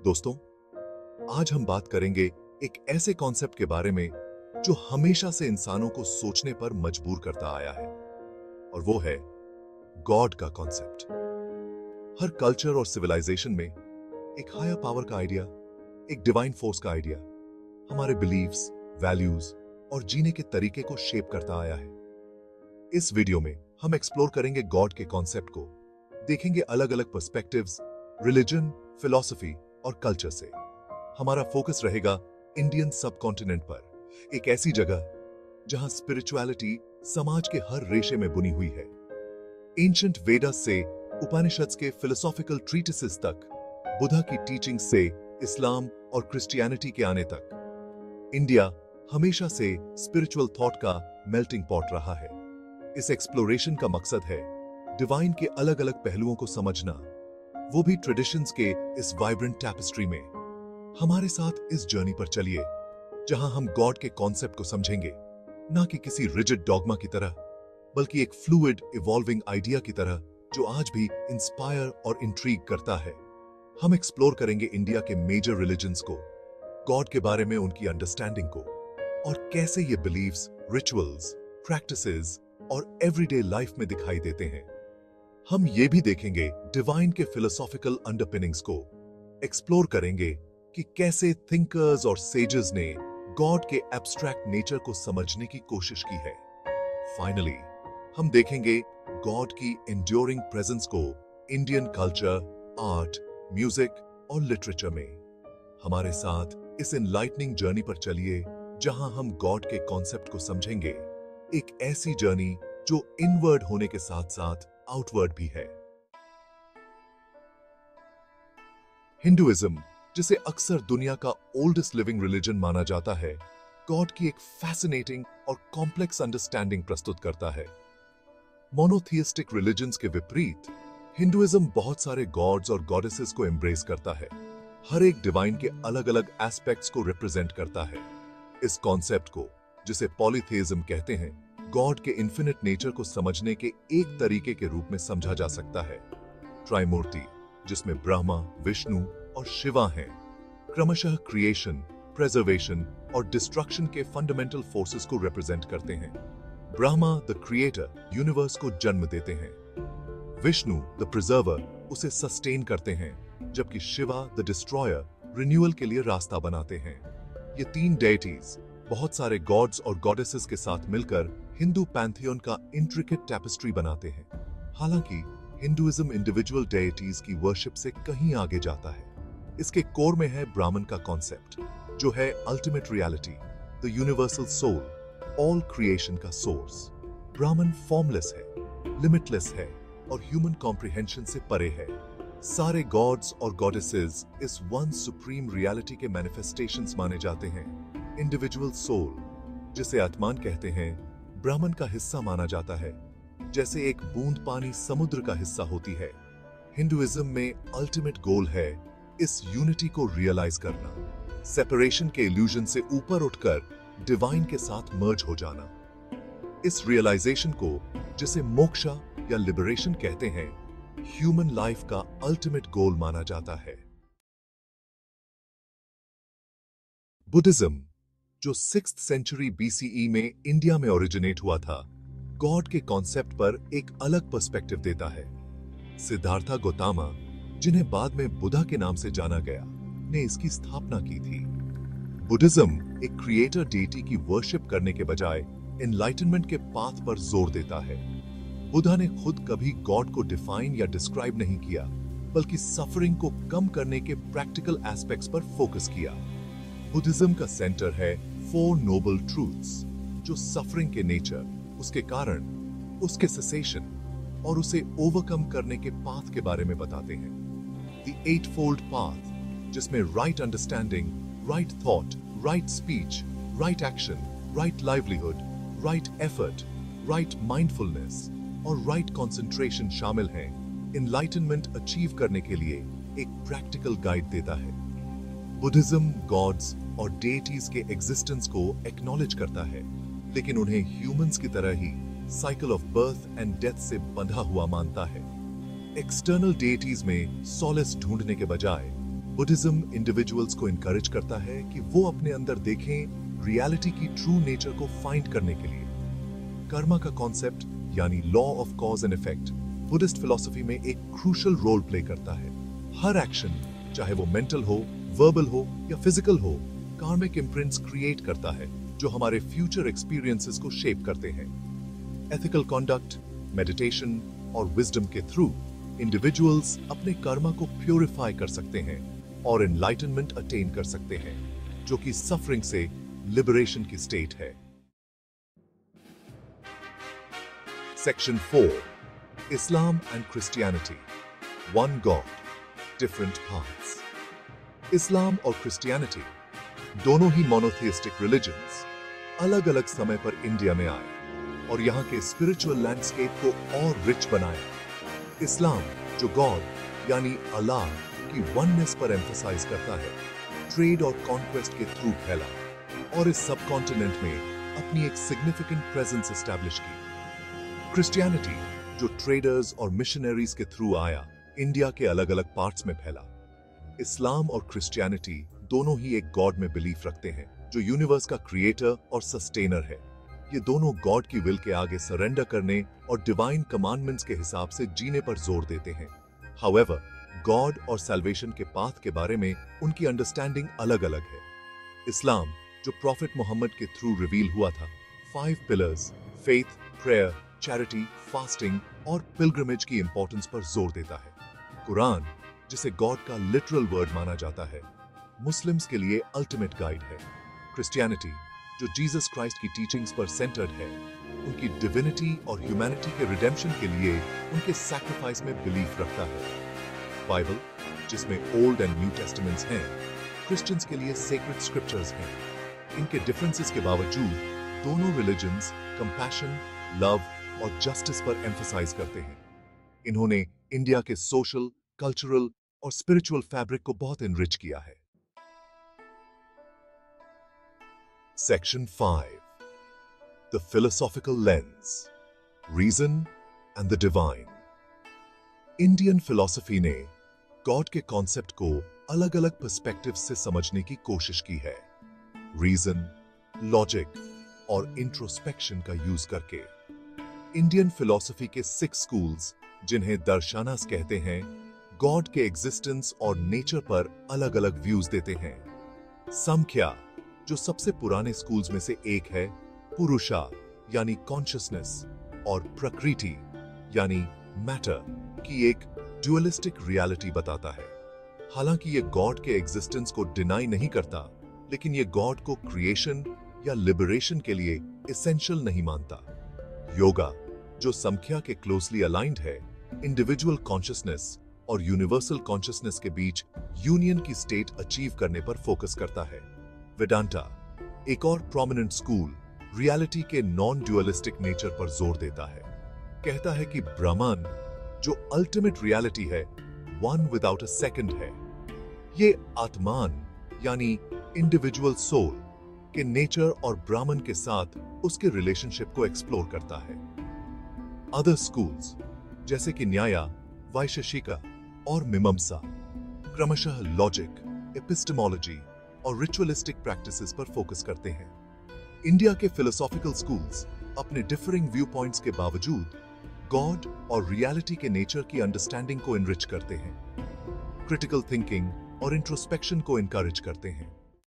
दोस्तों, आज हम बात करेंगे एक ऐसे कॉन्सेप्ट के बारे में जो हमेशा से इंसानों को सोचने पर मजबूर करता आया है, और वो है गॉड का कॉन्सेप्ट। हर कल्चर और सिविलाइजेशन में एक हायर पावर का आइडिया, एक डिवाइन फोर्स का आइडिया हमारे बिलीव्स, वैल्यूज और जीने के तरीके को शेप करता आया है। इस वीडियो में हम एक्सप्लोर करेंगे गॉड के कॉन्सेप्ट को, देखेंगे अलग अलग पर्सपेक्टिव्स, रिलीजन, फिलॉसफी और कल्चर से। हमारा फोकस रहेगा इंडियन सबकॉन्टिनेंट पर, एक ऐसी जगह जहां स्पिरिचुअलिटी समाज के हर रेशे में बुनी हुई है। एंशिएंट वेदास से उपनिषद्स के फिलोसॉफिकल ट्रीटिसेस तक, बुद्धा की टीचिंग से इस्लाम और क्रिश्चियनिटी के आने तक, इंडिया हमेशा से स्पिरिचुअल थॉट का मेल्टिंग पॉट रहा है। इस एक्सप्लोरेशन का मकसद है डिवाइन के अलग अलग पहलुओं को समझना, वो भी ट्रेडिशंस के इस वाइब्रेंट टैपेस्ट्री में। हमारे साथ इस जर्नी पर चलिए, जहां हम गॉड के कॉन्सेप्ट को समझेंगे, ना कि किसी रिजिड डॉगमा की तरह, बल्कि एक फ्लूइड इवॉल्विंग आइडिया की तरह जो आज भी इंस्पायर और इंट्रीग करता है। हम एक्सप्लोर करेंगे इंडिया के मेजर रिलीजन्स को, गॉड के बारे में उनकी अंडरस्टैंडिंग को, और कैसे ये बिलीव्स, रिचुअल्स, प्रैक्टिसेस और एवरीडे लाइफ में दिखाई देते हैं। हम ये भी देखेंगे डिवाइन के फिलोसॉफिकल अंडरपिनिंग्स को, एक्सप्लोर करेंगे कि कैसे थिंकर्स और सेजेस ने गॉड के एब्स्ट्रैक्ट नेचर को समझने की कोशिश की है। फाइनली हम देखेंगे गॉड की एंड्योरिंग प्रेजेंस को इंडियन कल्चर, आर्ट, म्यूजिक और लिटरेचर में। हमारे साथ इस एनलाइटनिंग जर्नी पर चलिए, जहां हम गॉड के कॉन्सेप्ट को समझेंगे, एक ऐसी जर्नी जो इनवर्ड होने के साथ साथ आउटवर्ड भी है। हिंदुइज्म, जिसे अक्सर दुनिया का ओल्डेस्ट लिविंग रिलीजन माना जाता है, गॉड की एक फैसिनेटिंग और कॉम्प्लेक्स अंडरस्टैंडिंग प्रस्तुत करता है। मोनोथियस्टिक रिलीजन्स के विपरीत हिंदुइज्म बहुत सारे गॉड्स और गॉडेसेस को एम्ब्रेस करता है, हर एक डिवाइन के अलग अलग एस्पेक्ट्स को रिप्रेजेंट करता है। इस कॉन्सेप्ट को, जिसे पॉलीथेइज्म कहते हैं, गॉड के इन्फिनिट नेचर को समझने के एक तरीके के रूप में समझा जा सकता है। ट्राइमूर्ति, जिसमें ब्रह्मा, विष्णु और शिवा हैं, क्रमशः क्रिएशन, प्रेजर्वेशन और डिस्ट्रक्शन के फंडामेंटल फोर्सेस को रिप्रेजेंट करते हैं। ब्रह्मा द क्रिएटर यूनिवर्स को जन्म देते हैं, विष्णु द प्रिजर्वर उसे सस्टेन करते हैं, जबकि शिवा द डिस्ट्रॉयर रिन्यूअल के लिए रास्ता बनाते हैं। ये तीन डेइटीज बहुत सारे गॉड्स और गॉडेसेस के साथ मिलकर हिंदू पैंथियन का इंट्रिकेट टैपेस्ट्री बनाते हैं। हालांकि हिंदुइज्म इंडिविजुअल डेइटीज की वर्शिप से कहीं आगे जाता है। इसके कोर में है ब्राह्मण का कॉन्सेप्ट, जो है ultimate reality, the universal soul, all creation का सोर्स। ब्राह्मण फॉर्मलेस है, लिमिटलेस है और ह्यूमन कॉम्प्रिहेंशन से परे है। सारे गॉड्स और गॉडेसेस इस वन सुप्रीम रियलिटी के मैनिफेस्टेशंस माने जाते हैं। इंडिविजुअल सोल, जिसे आत्मान कहते हैं, ब्राह्मण का हिस्सा माना जाता है, जैसे एक बूंद पानी समुद्र का हिस्सा होती है। हिंदुइज्म में अल्टीमेट गोल है इस यूनिटी को रियलाइज करना, सेपरेशन के इल्यूजन से ऊपर उठकर डिवाइन के साथ मर्ज हो जाना। इस रियलाइजेशन को, जिसे मोक्षा या लिबरेशन कहते हैं, ह्यूमन लाइफ का अल्टीमेट गोल माना जाता है। बुद्धिज्म, जो 6th सेंचुरी BCE में इंडिया में ओरिजिनेट हुआ था, गॉड के कॉन्सेप्ट पर एक अलग पर्सपेक्टिव देता है। सिद्धार्था गौतमा, जिन्हें बाद में बुद्धा के नाम से जाना गया, ने इसकी स्थापना की थी। बुद्धिज्म एक क्रिएटर डेटी की वर्शिप करने के बजाय एनलाइटनमेंट के पाथ पर जोर देता है। बुद्धा ने खुद कभी गॉड को डिफाइन या डिस्क्राइब नहीं किया, बल्कि सफरिंग को कम करने के प्रैक्टिकल एस्पेक्ट्स पर फोकस किया। बुद्धिज्म का सेंटर है 4 नोबल ट्रूथ्स, जो सफरिंग के नेचर, उसके कारण, उसके सेसेशन और उसे ओवरकम करने के पाथ के बारे में बताते हैं। द 8-fold पाथ, जिसमें right understanding, right thought, right speech, right action, right livelihood, right effort, right mindfulness और राइट कंसंट्रेशन शामिल हैं, एनलाइटनमेंट अचीव करने के लिए एक प्रैक्टिकल गाइड देता है। बुद्धिज्म गॉड्स और डेटीज के एग्जिस्टेंस को एक्नॉलेज करता है, लेकिन उन्हें ह्यूमंस की तरह ही cycle of birth and death से बंधा हुआ मानता है। एक्सटर्नल डेटीज में सॉलेस ढूंढने के बजाय बुद्धिज्म इंडिविजुअल्स को इनकरेज करता है कि वो अपने अंदर देखें रियलिटी की ट्रू नेचर को फाइंड करने के लिए। कर्मा का कॉन्सेप्ट यानी law of cause and effect Buddhist philosophy में एक क्रूशल रोल प्ले करता है। हर एक्शन, चाहे वो मेंटल हो, वर्बल हो या फिजिकल हो, कार्मिक इम्प्रिंट्स क्रिएट करता है जो हमारे फ्यूचर एक्सपीरियंसेस को शेप करते हैं। एथिकल कॉन्डक्ट, मेडिटेशन और विजडम के थ्रू इंडिविजुअल्स अपने कर्मा को प्यूरिफाई कर सकते हैं और एनलाइटनमेंट अटेन कर सकते हैं, जो कि सफरिंग से लिबरेशन की स्टेट है। Section 4, Islam and Christianity, one God, different paths. इस्लाम और क्रिश्चियनिटी दोनों ही मोनोथियस्टिक रिलीजन्स अलग अलग समय पर इंडिया में आए और यहाँ के स्पिरिचुअल लैंडस्केप को और रिच बनाया। इस्लाम, जो गॉड यानी अल्लाह की वननेस पर एम्फसाइज करता है, ट्रेड और कॉन्क्वेस्ट के थ्रू फैला और इस सब कॉन्टिनेंट में अपनी एक सिग्निफिकेंट प्रेजेंस एस्टैब्लिश की। क्रिश्चियनिटी, जो ट्रेडर्स और मिशनरीज के थ्रू आया, इंडिया के अलग अलग पार्ट्स में फैला। इस्लाम और क्रिश्चियनिटी दोनों ही एक गॉड में बिलीफ रखते हैं जो यूनिवर्स का क्रिएटर और सस्टेनर है। ये दोनों गॉड की विल के आगे सरेंडर करने और डिवाइन कमांडमेंट्स के हिसाब से जीने पर जोर देते हैं। हाउएवर, गॉड और सैल्वेशन के पाथ के बारे में उनकी अंडरस्टैंडिंग अलग अलग है। इस्लाम, जो प्रॉफिट मोहम्मद के थ्रू रिवील हुआ था, 5 pillars faith, prayer, charity, fasting और पिलग्रिमेज की इंपॉर्टेंस पर जोर देता है। कुरान, जिसे गॉड का लिटरल वर्ड माना जाता है, मुस्लिम्स के लिए अल्टीमेट गाइड है। क्रिश्चियनिटी, जो जीसस क्राइस्ट की टीचिंग्स पर सेंटर्ड है, उनकी डिविनिटी और ह्यूमैनिटी के रिडेम्पशन के लिए उनके सैक्रिफाइस में बिलीफ रखता है। बाइबल, जिसमें ओल्ड एंड न्यू टेस्टामेंट्स हैं, क्रिश्चियंस के लिए सेक्रेड स्क्रिप्चर्स हैं। इनके डिफरेंसेस के बावजूद दोनों रिलीजन्स कंपैशन, लव और जस्टिस पर एम्फसाइज करते हैं। इन्होंने इंडिया के सोशल, कल्चरल और स्पिरिचुअल फैब्रिक को बहुत एनरिच किया है। Section 5, the philosophical lens, reason and the divine. Indian philosophy ने गॉड के कॉन्सेप्ट को अलग अलग पर्सपेक्टिव से समझने की कोशिश की है। रीजन, लॉजिक और इंट्रोस्पेक्शन का यूज करके इंडियन फिलॉसफी के 6 स्कूल्स, जिन्हें दर्शनास कहते हैं, गॉड के एग्जिस्टेंस और नेचर पर अलग अलग व्यूज देते हैं। समख्या, जो सबसे पुराने स्कूल्स में से एक है, पुरुषा यानी कॉन्शियसनेस और प्रकृति यानी मैटर की एक ड्यूअलिस्टिक रियलिटी बताता है। हालांकि ये गॉड के एग्जिस्टेंस को डिनाई नहीं करता, लेकिन ये गॉड को क्रिएशन या लिबरेशन के लिए एसेंशियल नहीं मानता। योगा, जो समख्या के क्लोजली अलाइंड है, इंडिविजुअल कॉन्शियसनेस और यूनिवर्सल कॉन्शियसनेस के बीच यूनियन की स्टेट अचीव करने पर फोकस करता है। वेदांता, एक और प्रोमिनेंट स्कूल, रियलिटी के नॉन ड्यूअलिस्टिक नेचर पर जोर देता है। कहता है कि ब्रह्मन, जो अल्टीमेट रियलिटी है, वन विदाउट अ सेकंड है। ये आत्मान यानी इंडिविजुअल सोल के नेचर और ब्राह्मण के साथ उसके रिलेशनशिप को एक्सप्लोर करता है। अदर स्कूल्स जैसे कि न्याया, वैशेषिका और मीमांसा क्रमशः लॉजिक, एपिस्टेमोलॉजी और रिचुअलिस्टिक प्रैक्टिसेस पर फोकस करते हैं। इंडिया के फिलोसॉफिकल स्कूल्स अपने डिफरिंग व्यू पॉइंट्स के बावजूद गॉड और रियलिटी के नेचर की अंडरस्टैंडिंग को एनरिच करते हैं, क्रिटिकल थिंकिंग और इंट्रोस्पेक्शन को एनकरेज करते हैं।